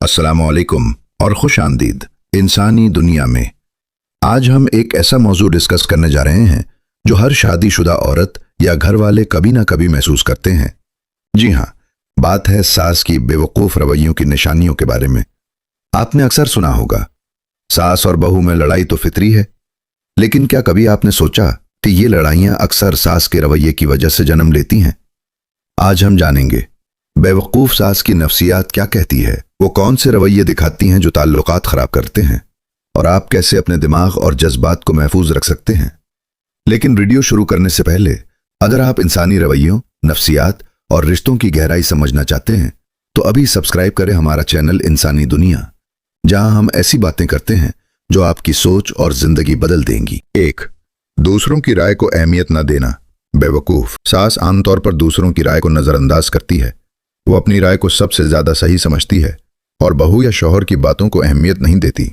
अस्सलामुअलैकुम और खुश आमदीद इंसानी दुनिया में। आज हम एक ऐसा मौजू डिस्कस करने जा रहे हैं जो हर शादीशुदा औरत या घर वाले कभी ना कभी महसूस करते हैं। जी हाँ, बात है सास की बेवकूफ़ रवैयों की निशानियों के बारे में। आपने अक्सर सुना होगा, सास और बहू में लड़ाई तो फितरी है, लेकिन क्या कभी आपने सोचा कि ये लड़ाइयाँ अक्सर सास के रवैये की वजह से जन्म लेती हैं? आज हम जानेंगे बेवकूफ़ सास की नफ्सियात क्या कहती है, वो कौन से रवैये दिखाती हैं जो ताल्लुकात ख़राब करते हैं, और आप कैसे अपने दिमाग और जज्बात को महफूज रख सकते हैं। लेकिन वीडियो शुरू करने से पहले अगर आप इंसानी रवैयों, नफ्सियात और रिश्तों की गहराई समझना चाहते हैं तो अभी सब्सक्राइब करें हमारा चैनल इंसानी दुनिया, जहां हम ऐसी बातें करते हैं जो आपकी सोच और जिंदगी बदल देंगी। 1. दूसरों की राय को अहमियत न देना। बेवकूफ़ सास आमतौर पर दूसरों की राय को नज़रअंदाज करती है। वो अपनी राय को सबसे ज़्यादा सही समझती है और बहू या शौहर की बातों को अहमियत नहीं देती।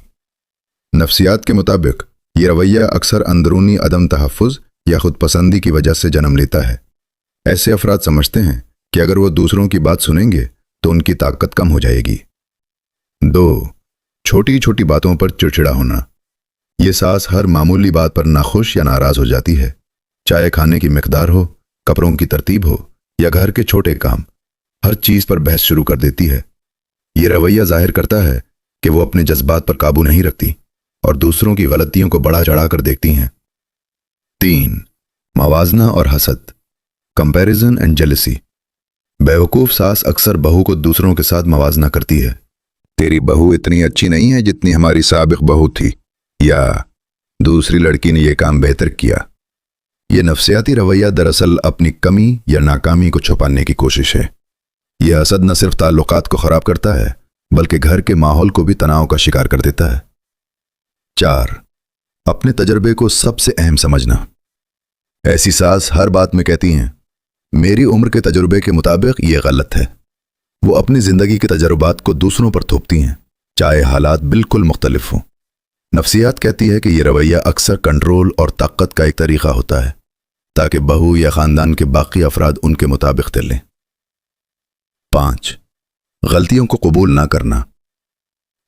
नफ्सियात के मुताबिक ये रवैया अक्सर अंदरूनी अदम तहफ़्फ़ुज़ या खुदपसंदी की वजह से जन्म लेता है। ऐसे अफराद समझते हैं कि अगर वो दूसरों की बात सुनेंगे तो उनकी ताकत कम हो जाएगी। 2. छोटी छोटी बातों पर चिड़चिड़ा होना। ये सास हर मामूली बात पर नाखुश या नाराज़ हो जाती है, चाहे खाने की मिकदार हो, कपड़ों की तरतीब हो या घर के छोटे काम। हर चीज़ पर बहस शुरू कर देती है। ये रवैया जाहिर करता है कि वो अपने जज्बात पर काबू नहीं रखती और दूसरों की गलतियों को बढ़ा चढ़ा कर देखती हैं। 3. मवाजना और हसद, कंपैरिजन एंड जेलसी। बेवकूफ़ सास अक्सर बहू को दूसरों के साथ मवाजना करती है। तेरी बहू इतनी अच्छी नहीं है जितनी हमारी साबिक बहू थी, या दूसरी लड़की ने यह काम बेहतर किया। यह नफ्सियाती रवैया दरअसल अपनी कमी या नाकामी को छुपाने की कोशिश है। यह हसद न सिर्फ ताल्लुकात को ख़राब करता है बल्कि घर के माहौल को भी तनाव का शिकार कर देता है। 4. अपने तजर्बे को सबसे अहम समझना। ऐसी सास हर बात में कहती हैं, मेरी उम्र के तजुर्बे के मुताबिक ये गलत है। वो अपनी ज़िंदगी के तजुर्बात को दूसरों पर थोपती हैं, चाहे हालात बिल्कुल मुख्तलिफ हों। नफ्सियात कहती है कि यह रवैया अक्सर कंट्रोल और ताकत का एक तरीक़ा होता है ताकि बहू या ख़ानदान के बाकी अफराद उनके मुताबिक चलें। 5. गलतियों को कबूल ना करना।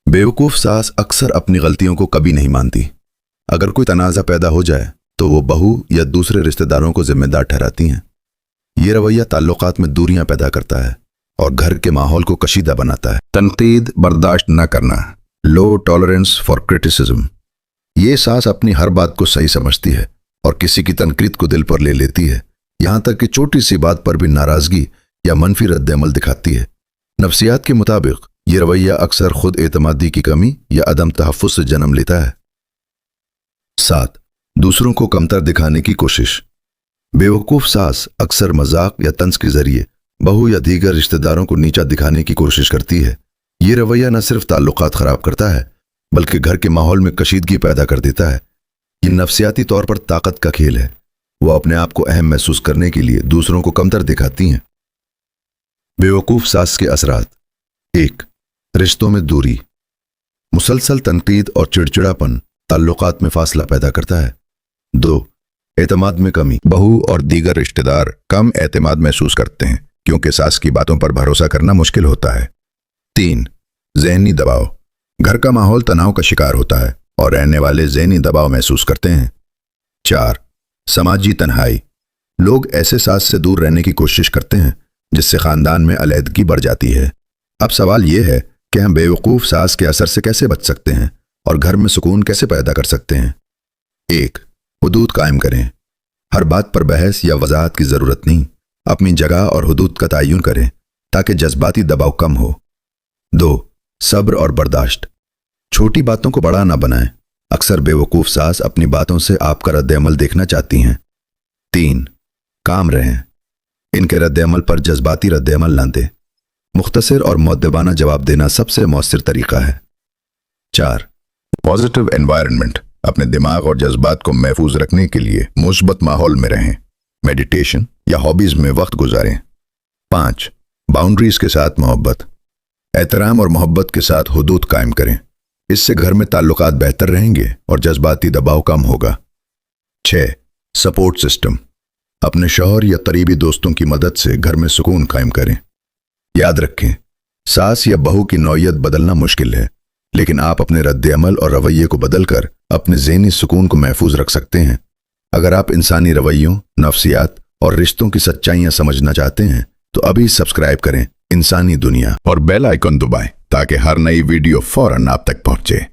बेवकूफ़ सास अक्सर अपनी गलतियों को कभी नहीं मानती। अगर कोई तनाज़ा पैदा हो जाए तो वो बहू या दूसरे रिश्तेदारों को जिम्मेदार ठहराती हैं। ये रवैया ताल्लुकात में दूरियां पैदा करता है और घर के माहौल को कशीदा बनाता है। तनकीद बर्दाश्त न करना, लो टॉलरेंस फॉर क्रिटिसिज्म। ये सास अपनी हर बात को सही समझती है और किसी की तनकीद को दिल पर ले लेती है, यहाँ तक कि छोटी सी बात पर भी नाराज़गी या मनफी रद्द-ए-अमल दिखाती है। नफ्सियात के मुताबिक ये रवैया अक्सर खुद एतमादी की कमी या अदम तहफ़्फ़ुज़ से जन्म लेता है। 7. दूसरों को कमतर दिखाने की कोशिश। बेवकूफ़ सास अक्सर मजाक या तंज के जरिए बहू या दीगर रिश्तेदारों को नीचा दिखाने की कोशिश करती है। ये रवैया न सिर्फ ताल्लुकात ख़राब करता है बल्कि घर के माहौल में कशीदगी पैदा कर देता है। ये नफ्सियाती तौर पर ताकत का खेल है। वो अपने आप को अहम महसूस करने के लिए दूसरों को कमतर दिखाती हैं। बेवकूफ़ सास के असरात। 1. रिश्तों में दूरी। मुसलसल तनकीद और चिड़चिड़ापन ताल्लुकात में फासला पैदा करता है। 2. एतमाद में कमी। बहू और दीगर रिश्तेदार कम एतमाद महसूस करते हैं क्योंकि सास की बातों पर भरोसा करना मुश्किल होता है। 3. ज़हनी दबाव। घर का माहौल तनाव का शिकार होता है और रहने वाले ज़हनी दबाव महसूस करते हैं। 4. समाजी तन्हाई। लोग ऐसे सास से दूर रहने की कोशिश करते हैं जिससे ख़ानदान में अलहदगी बढ़ जाती है। अब सवाल यह है कि हम बेवकूफ़ सास के असर से कैसे बच सकते हैं और घर में सुकून कैसे पैदा कर सकते हैं। 1. हुदूद कायम करें। हर बात पर बहस या वजाहत की ज़रूरत नहीं। अपनी जगह और हुदूद का तयन करें ताकि जज्बाती दबाव कम हो। 2. सब्र और बर्दाश्त। छोटी बातों को बड़ा ना बनाएं। अक्सर बेवकूफ़ सास अपनी बातों से आपका रद्द-ए-अमल देखना चाहती हैं। 3. काम रहें। इनके रद्द-ए-अमल पर जज्बाती रद्द-ए-अमल ना दें। मुख्तसर और मुअद्दबाना जवाब देना सबसे मौसर तरीका है। 4. Positive environment. अपने दिमाग और जज्बात को महफूज रखने के लिए मुस्बत माहौल में रहें। मेडिटेशन या हॉबीज़ में वक्त गुजारें। 5. बाउंड्रीज के साथ मोहब्बत। एहतराम और मोहब्बत के साथ हुदूद कायम करें। इससे घर में ताल्लुकात बेहतर रहेंगे और जज्बाती दबाव कम होगा। 6. Support system. अपने शौहर या करीबी दोस्तों की मदद से घर में सुकून कायम करें। याद रखें, सास या बहू की नौयत बदलना मुश्किल है, लेकिन आप अपने रद्द-ए-अमल और रवैये को बदलकर अपने ज़हनी सुकून को महफूज रख सकते हैं। अगर आप इंसानी रवैयों, नफ्सियात और रिश्तों की सच्चाइयाँ समझना चाहते हैं तो अभी सब्सक्राइब करें इंसानी दुनिया और बेल आइकन दबाएं ताकि हर नई वीडियो फौरन आप तक पहुंचे।